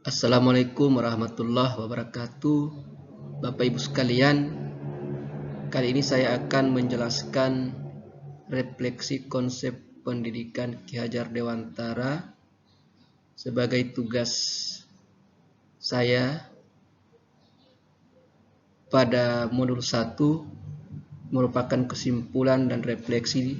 Assalamualaikum warahmatullahi wabarakatuh. Bapak Ibu sekalian, kali ini saya akan menjelaskan refleksi konsep pendidikan Ki Hajar Dewantara sebagai tugas saya pada modul 1 merupakan kesimpulan dan refleksi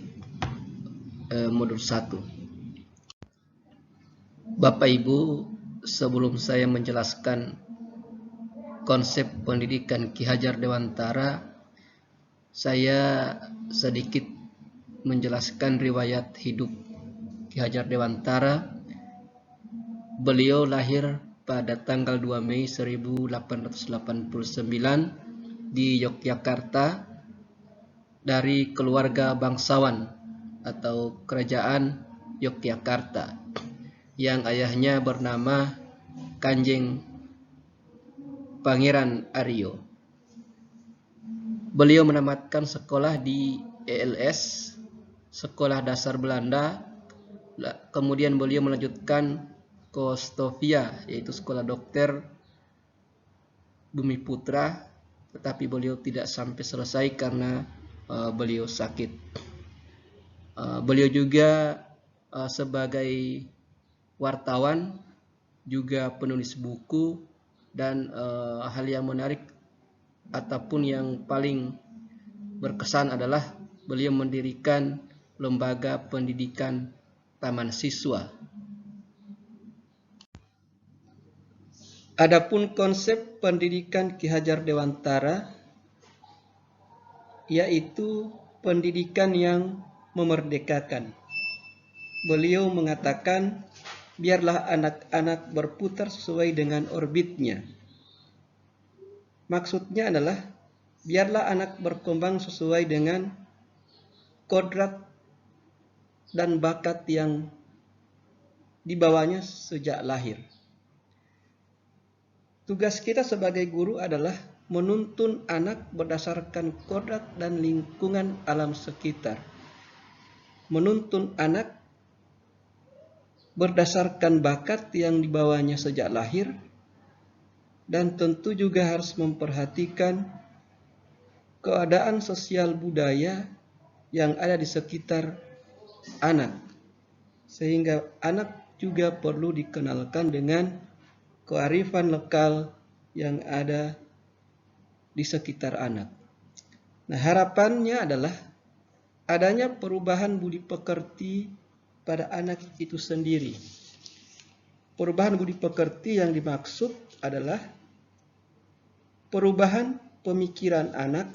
modul 1. Bapak Ibu, sebelum saya menjelaskan konsep pendidikan Ki Hajar Dewantara, saya sedikit menjelaskan riwayat hidup Ki Hajar Dewantara. Beliau lahir pada tanggal 2 Mei 1889 di Yogyakarta dari keluarga bangsawan atau kerajaan Yogyakarta yang ayahnya bernama Kanjeng Pangeran Aryo. Beliau menamatkan sekolah di ELS, Sekolah Dasar Belanda. Kemudian beliau melanjutkan ke Stovia, yaitu Sekolah Dokter Bumi Putra, tetapi beliau tidak sampai selesai karena beliau sakit. Beliau juga sebagai wartawan, juga penulis buku, dan hal yang menarik ataupun yang paling berkesan adalah beliau mendirikan lembaga pendidikan taman siswa. Adapun konsep pendidikan Ki Hajar Dewantara yaitu pendidikan yang memerdekakan. Beliau mengatakan, biarlah anak-anak berputar sesuai dengan orbitnya. Maksudnya adalah, biarlah anak berkembang sesuai dengan kodrat dan bakat yang dibawanya sejak lahir. Tugas kita sebagai guru adalah menuntun anak berdasarkan kodrat dan lingkungan alam sekitar. Menuntun anak berdasarkan bakat yang dibawanya sejak lahir, dan tentu juga harus memperhatikan keadaan sosial budaya yang ada di sekitar anak, sehingga anak juga perlu dikenalkan dengan kearifan lokal yang ada di sekitar anak. Nah, harapannya adalah adanya perubahan budi pekerti pada anak itu sendiri. Perubahan budi pekerti yang dimaksud adalah perubahan pemikiran anak,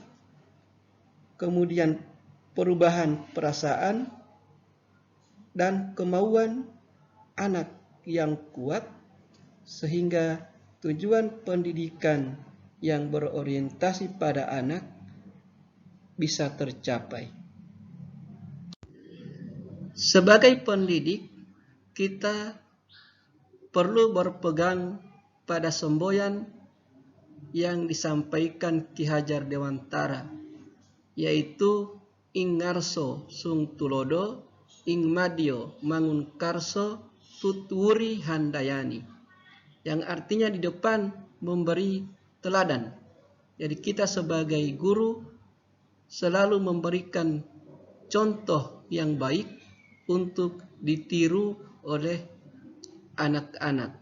kemudian perubahan perasaan dan kemauan anak yang kuat, sehingga tujuan pendidikan yang berorientasi pada anak bisa tercapai. Sebagai pendidik, kita perlu berpegang pada semboyan yang disampaikan Ki Hajar Dewantara, yaitu ing ngarso sung tulodo, ing madyo mangun karso, tutwuri handayani, yang artinya di depan memberi teladan. Jadi kita sebagai guru selalu memberikan contoh yang baik untuk ditiru oleh anak-anak,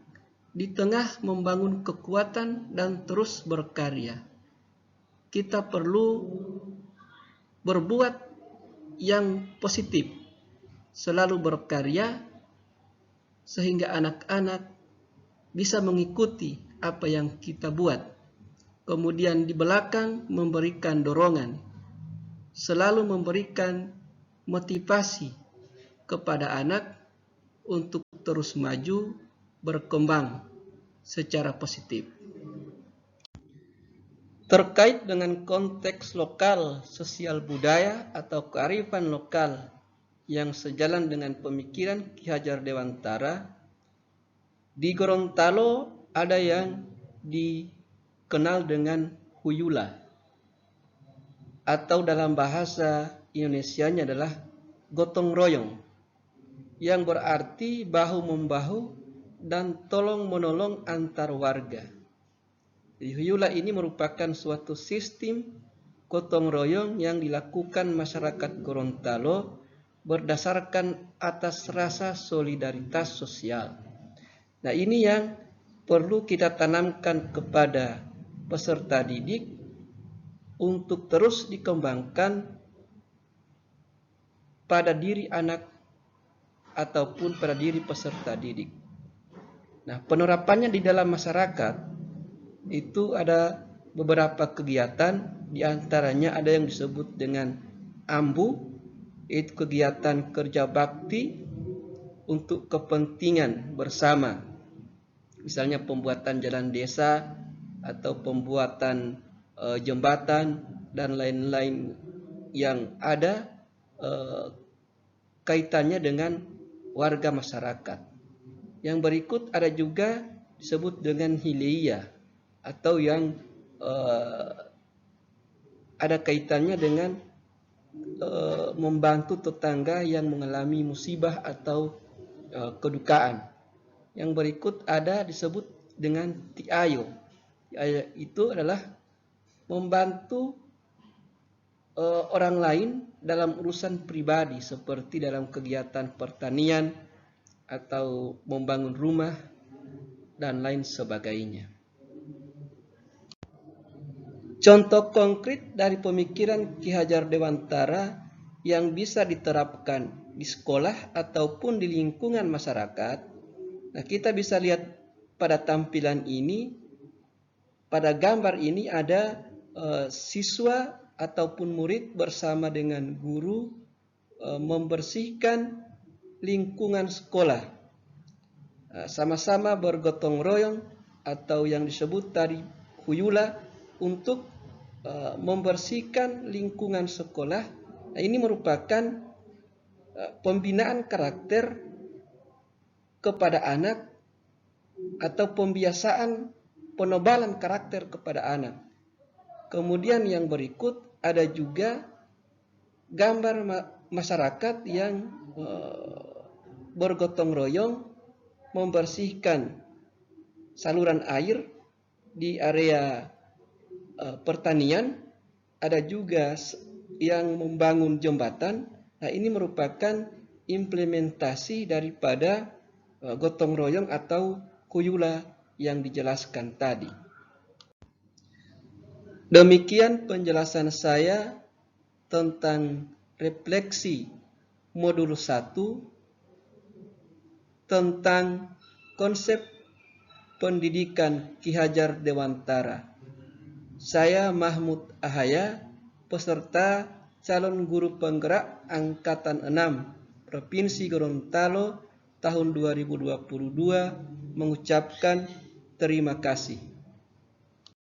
di tengah membangun kekuatan dan terus berkarya. Kita perlu berbuat yang positif, selalu berkarya, sehingga anak-anak bisa mengikuti apa yang kita buat. Kemudian di belakang memberikan dorongan, selalu memberikan motivasi kepada anak untuk terus maju, berkembang secara positif. Terkait dengan konteks lokal, sosial budaya atau kearifan lokal yang sejalan dengan pemikiran Ki Hajar Dewantara, di Gorontalo ada yang dikenal dengan Huyula, atau dalam bahasa Indonesianya adalah gotong royong, yang berarti bahu-membahu dan tolong-menolong antar warga. Jadi Huyula ini merupakan suatu sistem gotong royong yang dilakukan masyarakat Gorontalo berdasarkan atas rasa solidaritas sosial. Nah, ini yang perlu kita tanamkan kepada peserta didik untuk terus dikembangkan pada diri anak ataupun pada diri peserta didik. Nah, penerapannya di dalam masyarakat itu ada beberapa kegiatan, di antaranya ada yang disebut dengan AMBU, yaitu kegiatan kerja bakti untuk kepentingan bersama. Misalnya pembuatan jalan desa atau pembuatan jembatan dan lain-lain yang ada kaitannya dengan warga masyarakat. Yang berikut ada juga disebut dengan hileia atau yang ada kaitannya dengan membantu tetangga yang mengalami musibah atau kedukaan. Yang berikut ada disebut dengan tiayo. Tiayo itu adalah membantu orang lain dalam urusan pribadi seperti dalam kegiatan pertanian atau membangun rumah dan lain sebagainya. Contoh konkret dari pemikiran Ki Hajar Dewantara yang bisa diterapkan di sekolah ataupun di lingkungan masyarakat. Nah, kita bisa lihat pada tampilan ini, pada gambar ini ada siswa ataupun murid bersama dengan guru membersihkan lingkungan sekolah. Sama-sama bergotong royong atau yang disebut tadi Huyula untuk membersihkan lingkungan sekolah. Nah, ini merupakan pembinaan karakter kepada anak atau pembiasaan penebalan karakter kepada anak. Kemudian yang berikut ada juga gambar masyarakat yang bergotong royong membersihkan saluran air di area pertanian. Ada juga yang membangun jembatan. Nah, ini merupakan implementasi daripada gotong royong atau Huyula yang dijelaskan tadi. Demikian penjelasan saya tentang refleksi modul 1 tentang konsep pendidikan Ki Hajar Dewantara. Saya Mahmud Ahaya, peserta calon guru penggerak Angkatan 6 Provinsi Gorontalo tahun 2022, mengucapkan terima kasih.